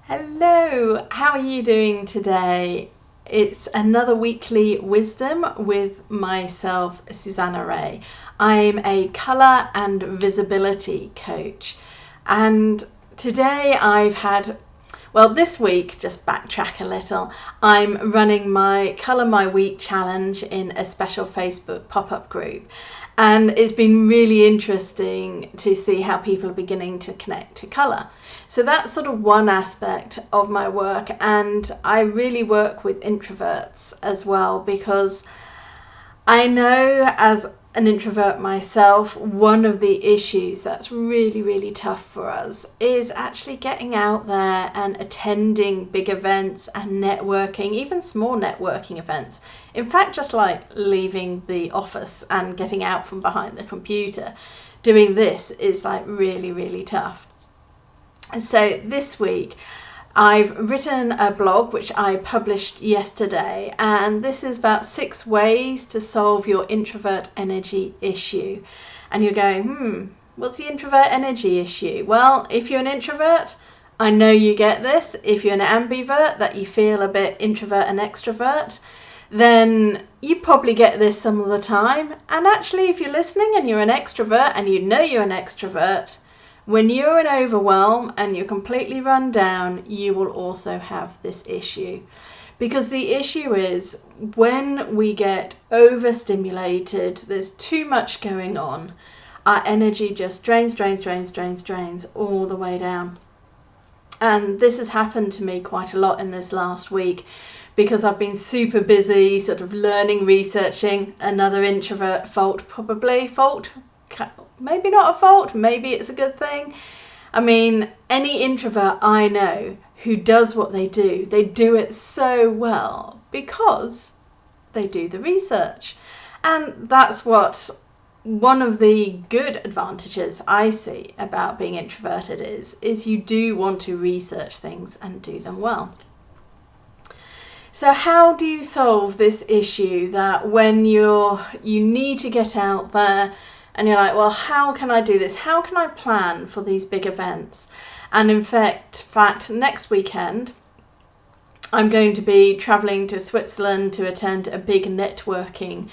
Hello, how are you doing today? It's another weekly wisdom with myself, Susanna Ray. I'm a colour and visibility coach, and today this week, just backtrack a little, I'm running my Colour My Week challenge in a special Facebook pop-up group. And it's been really interesting to see how people are beginning to connect to colour. So that's sort of one aspect of my work, and I really work with introverts as well, because I know as an introvert myself, one of the issues that's really, really tough for us is actually getting out there and attending big events and networking, even small networking events. In fact, just like leaving the office and getting out from behind the computer, doing this is like really, really tough. And so this week, I've written a blog which I published yesterday, and this is about 6 ways to solve your introvert energy issue. And you're going, what's the introvert energy issue? Well, if you're an introvert, I know you get this. If you're an ambivert, that you feel a bit introvert and extrovert, then you probably get this some of the time. And actually, if you're listening and you're an extrovert and you know you're an extrovert, when you're in overwhelm and you're completely run down, you will also have this issue. Because the issue is when we get overstimulated, there's too much going on, our energy just drains all the way down. And this has happened to me quite a lot in this last week, because I've been super busy sort of learning, researching. Another introvert fault, probably. Maybe not a fault, maybe it's a good thing. I mean, any introvert I know who does what they do it so well because they do the research. And that's what one of the good advantages I see about being introverted is you do want to research things and do them well. So how do you solve this issue that when you need to get out there and you're like, well, how can I do this? How can I plan for these big events? And in fact, next weekend, I'm going to be traveling to Switzerland to attend a big networking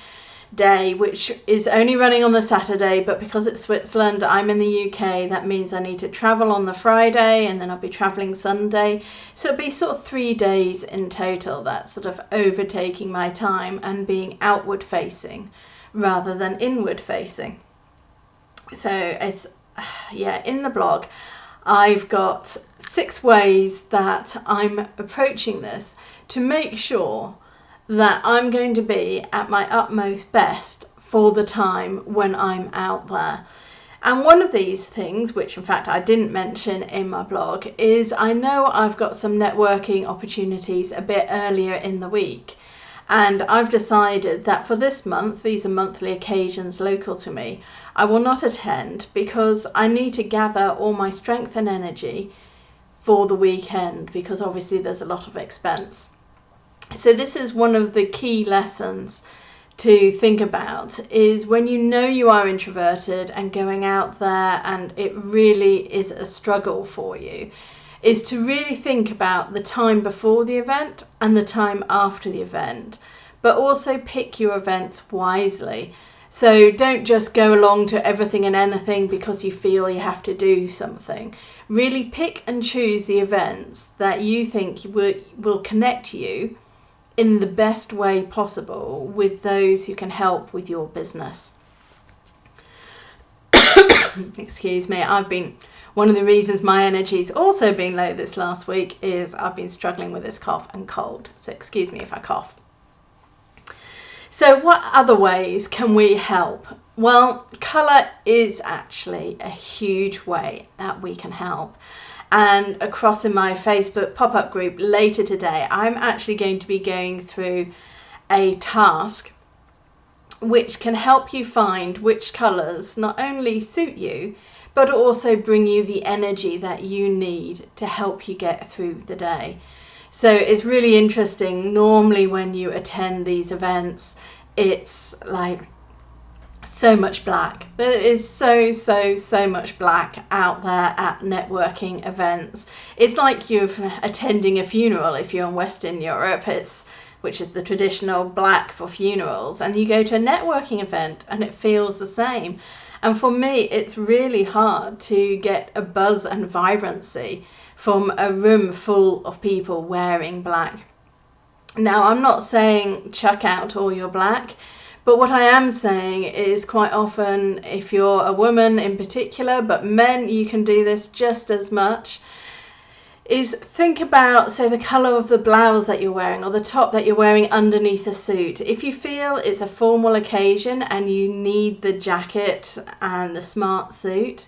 day, which is only running on the Saturday, but because it's Switzerland, I'm in the UK, that means I need to travel on the Friday and then I'll be traveling Sunday. So it'll be sort of 3 days in total. That's sort of overtaking my time and being outward facing rather than inward facing. So it's, in the blog, I've got 6 ways that I'm approaching this to make sure that I'm going to be at my utmost best for the time when I'm out there. And one of these things, which in fact I didn't mention in my blog, is I know I've got some networking opportunities a bit earlier in the week. And I've decided that for this month, these are monthly occasions local to me, I will not attend because I need to gather all my strength and energy for the weekend, because obviously there's a lot of expense. So this is one of the key lessons to think about, is when you know you are introverted and going out there and it really is a struggle for you, is to really think about the time before the event and the time after the event, but also pick your events wisely. So don't just go along to everything and anything because you feel you have to do something. Really pick and choose the events that you think will connect you in the best way possible with those who can help with your business. Excuse me, one of the reasons my energy's also been low this last week is I've been struggling with this cough and cold. So excuse me if I cough. So what other ways can we help? Well, colour is actually a huge way that we can help. And across in my Facebook pop-up group later today, I'm actually going to be going through a task which can help you find which colours not only suit you, but also bring you the energy that you need to help you get through the day. So it's really interesting. Normally when you attend these events, it's like So much black. There is so much black out there at networking events. It's like you're attending a funeral if you're in Western Europe, which is the traditional black for funerals, and you go to a networking event and it feels the same. And for me, it's really hard to get a buzz and vibrancy from a room full of people wearing black. Now, I'm not saying chuck out all your black. But what I am saying is quite often, if you're a woman in particular, but men, you can do this just as much, is think about, say, the colour of the blouse that you're wearing or the top that you're wearing underneath a suit. If you feel it's a formal occasion and you need the jacket and the smart suit,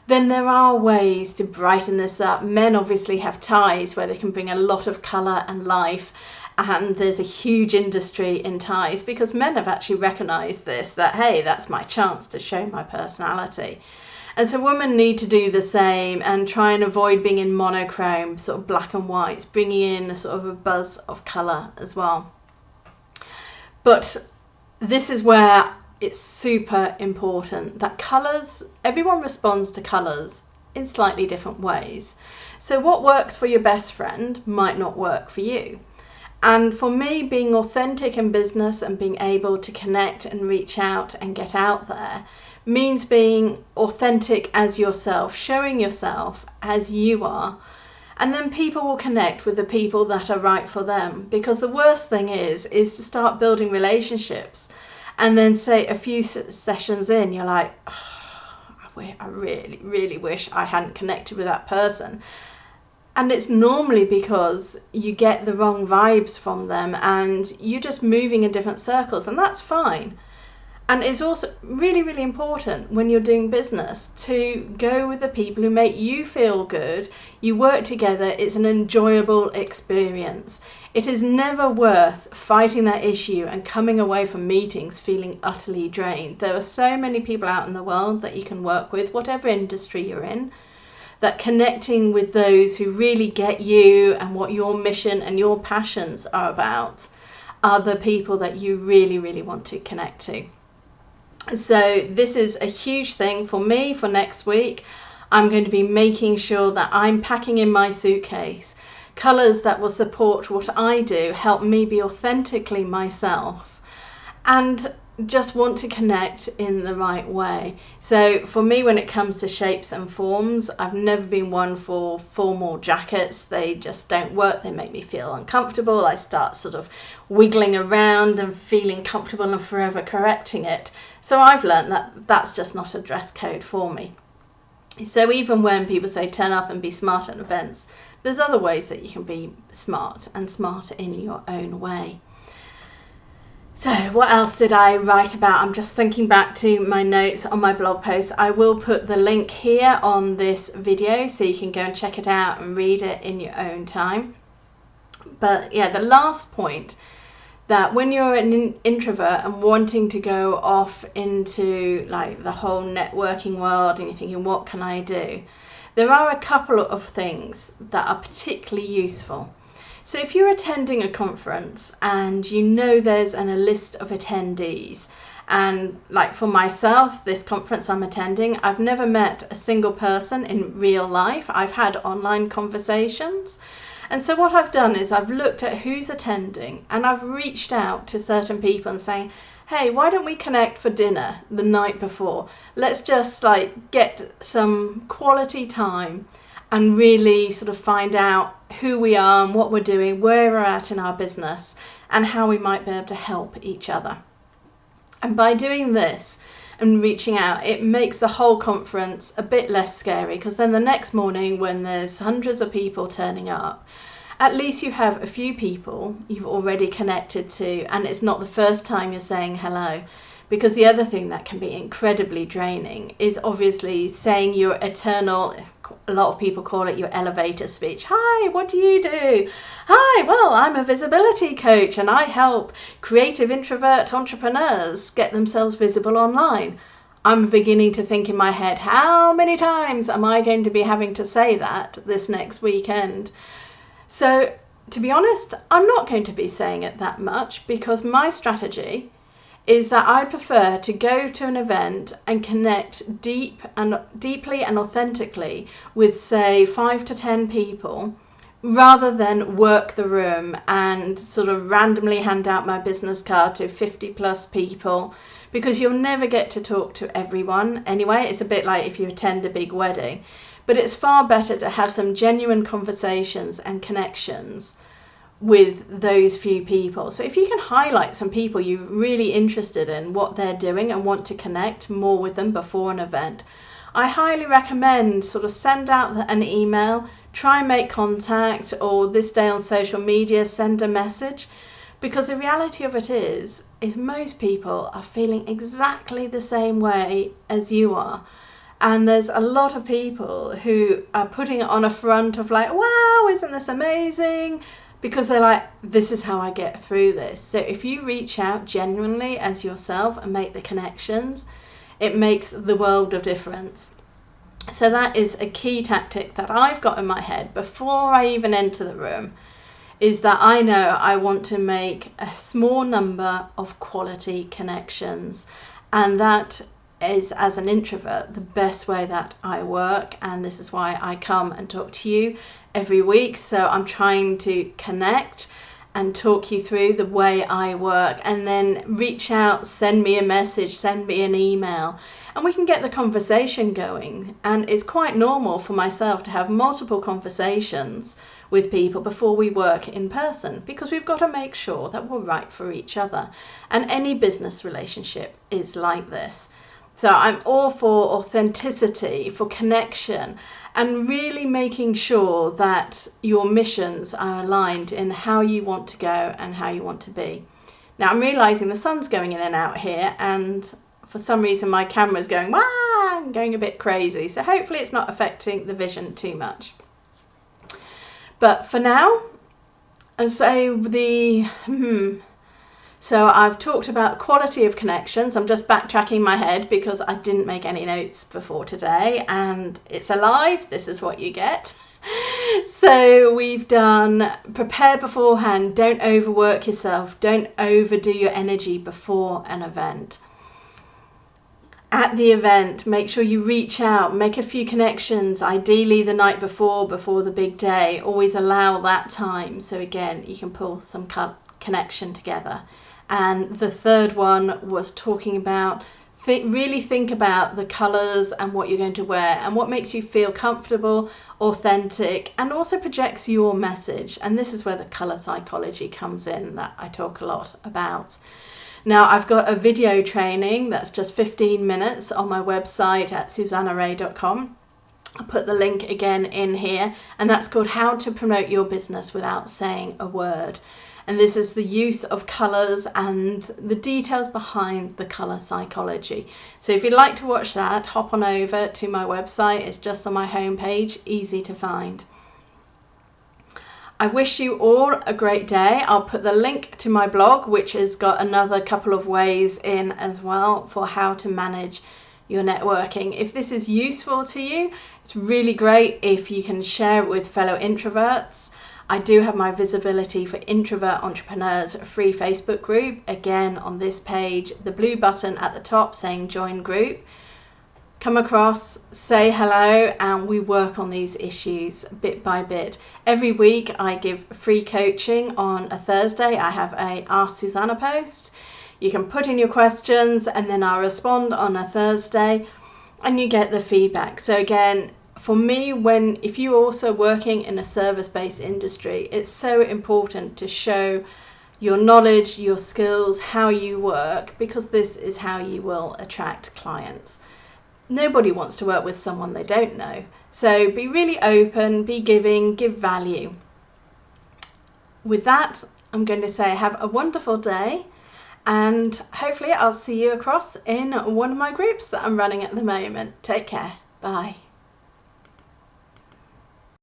then there are ways to brighten this up. Men obviously have ties where they can bring a lot of colour and life. And there's a huge industry in ties because men have actually recognised this, that, hey, that's my chance to show my personality. And so women need to do the same and try and avoid being in monochrome, sort of black and whites, bringing in a sort of a buzz of colour as well. But this is where it's super important that colours, everyone responds to colours in slightly different ways. So what works for your best friend might not work for you. And for me, being authentic in business and being able to connect and reach out and get out there means being authentic as yourself, showing yourself as you are. And then people will connect with the people that are right for them. Because the worst thing is to start building relationships. And then say a few sessions in, you're like, oh, I really wish I hadn't connected with that person. And it's normally because you get the wrong vibes from them and you're just moving in different circles, and that's fine. And it's also really important when you're doing business to go with the people who make you feel good. You work together, it's an enjoyable experience. It is never worth fighting that issue and coming away from meetings feeling utterly drained. There are so many people out in the world that you can work with, whatever industry you're in, that connecting with those who really get you and what your mission and your passions are about are the people that you really want to connect to. So this is a huge thing for me for next week. I'm going to be making sure that I'm packing in my suitcase colours that will support what I do, help me be authentically myself, and just want to connect in the right way. So for me, when it comes to shapes and forms, I've never been one for formal jackets. They just don't work. They make me feel uncomfortable. I start sort of wiggling around and feeling comfortable and forever correcting it. So I've learned that that's just not a dress code for me. So even when people say turn up and be smart at events, there's other ways that you can be smart and smart in your own way. So what else did I write about? I'm just thinking back to my notes on my blog post. I will put the link here on this video so you can go and check it out and read it in your own time. But yeah, the last point, that when you're an introvert and wanting to go off into like the whole networking world and you're thinking, what can I do? There are a couple of things that are particularly useful. So if you're attending a conference and you know there's a list of attendees, and like for myself, this conference I'm attending, I've never met a single person in real life. I've had online conversations. And so what I've done is I've looked at who's attending and I've reached out to certain people and saying, hey, why don't we connect for dinner the night before? Let's just like get some quality time and really sort of find out who we are and what we're doing, where we're at in our business, and how we might be able to help each other. And by doing this and reaching out, it makes the whole conference a bit less scary, because then the next morning when there's hundreds of people turning up, at least you have a few people you've already connected to, and it's not the first time you're saying hello. Because the other thing that can be incredibly draining is obviously saying your eternal, a lot of people call it your elevator speech. Hi, what do you do? Hi, well, I'm a visibility coach and I help creative introvert entrepreneurs get themselves visible online. I'm beginning to think in my head, how many times am I going to be having to say that this next weekend? So to be honest, I'm not going to be saying it that much, because my strategy is that I prefer to go to an event and connect deeply and authentically with, say, 5 to 10 people, rather than work the room and sort of randomly hand out my business card to 50 plus people, because you'll never get to talk to everyone anyway. It's a bit like if you attend a big wedding, but it's far better to have some genuine conversations and connections with those few people. So if you can highlight some people you're really interested in what they're doing and want to connect more with them before an event, I highly recommend sort of send out an email, try and make contact, or this day on social media, send a message, because the reality of it is most people are feeling exactly the same way as you are. And there's a lot of people who are putting it on a front of like, wow, isn't this amazing? Because they're like, this is how I get through this. So if you reach out genuinely as yourself and make the connections, it makes the world of difference. So that is a key tactic that I've got in my head before I even enter the room, is that I know I want to make a small number of quality connections. And that is, as an introvert, the best way that I work. And this is why I come and talk to you every week. So I'm trying to connect and talk you through the way I work, and then reach out, send me a message, send me an email, and we can get the conversation going. And it's quite normal for myself to have multiple conversations with people before we work in person, because we've got to make sure that we're right for each other. And any business relationship is like this. So I'm all for authenticity, for connection, and really making sure that your missions are aligned in how you want to go and how you want to be. Now I'm realizing the sun's going in and out here, and for some reason my camera's going, wah, and going a bit crazy. So hopefully it's not affecting the vision too much. But for now, I'd say so I've talked about quality of connections. I'm just backtracking my head because I didn't make any notes before today, and it's alive. This is what you get. So we've done prepare beforehand, don't overwork yourself, don't overdo your energy before an event. At the event, make sure you reach out, make a few connections, ideally the night before the big day. Always allow that time, so again you can pull some connection together. And the third one was talking about really think about the colours and what you're going to wear and what makes you feel comfortable, authentic, and also projects your message. And this is where the colour psychology comes in, that I talk a lot about. Now I've got a video training that's just 15 minutes on my website at susannahray.com. I'll put the link again in here, and that's called How to Promote Your Business Without Saying a Word. And this is the use of colours and the details behind the colour psychology. So if you'd like to watch that, hop on over to my website. It's just on my homepage, easy to find. I wish you all a great day. I'll put the link to my blog, which has got another couple of ways in as well for how to manage your networking. If this is useful to you, it's really great if you can share it with fellow introverts. I do have my Visibility for Introvert Entrepreneurs free Facebook group. Again, on this page, the blue button at the top saying join group. Come across, say hello, and we work on these issues bit by bit. Every week I give free coaching. On a Thursday I have a Ask Susanna post. You can put in your questions and then I'll respond on a Thursday and you get the feedback. So again, for me, if you're also working in a service-based industry, it's so important to show your knowledge, your skills, how you work, because this is how you will attract clients. Nobody wants to work with someone they don't know. So be really open, be giving, give value. With that, I'm going to say have a wonderful day, and hopefully I'll see you across in one of my groups that I'm running at the moment. Take care. Bye.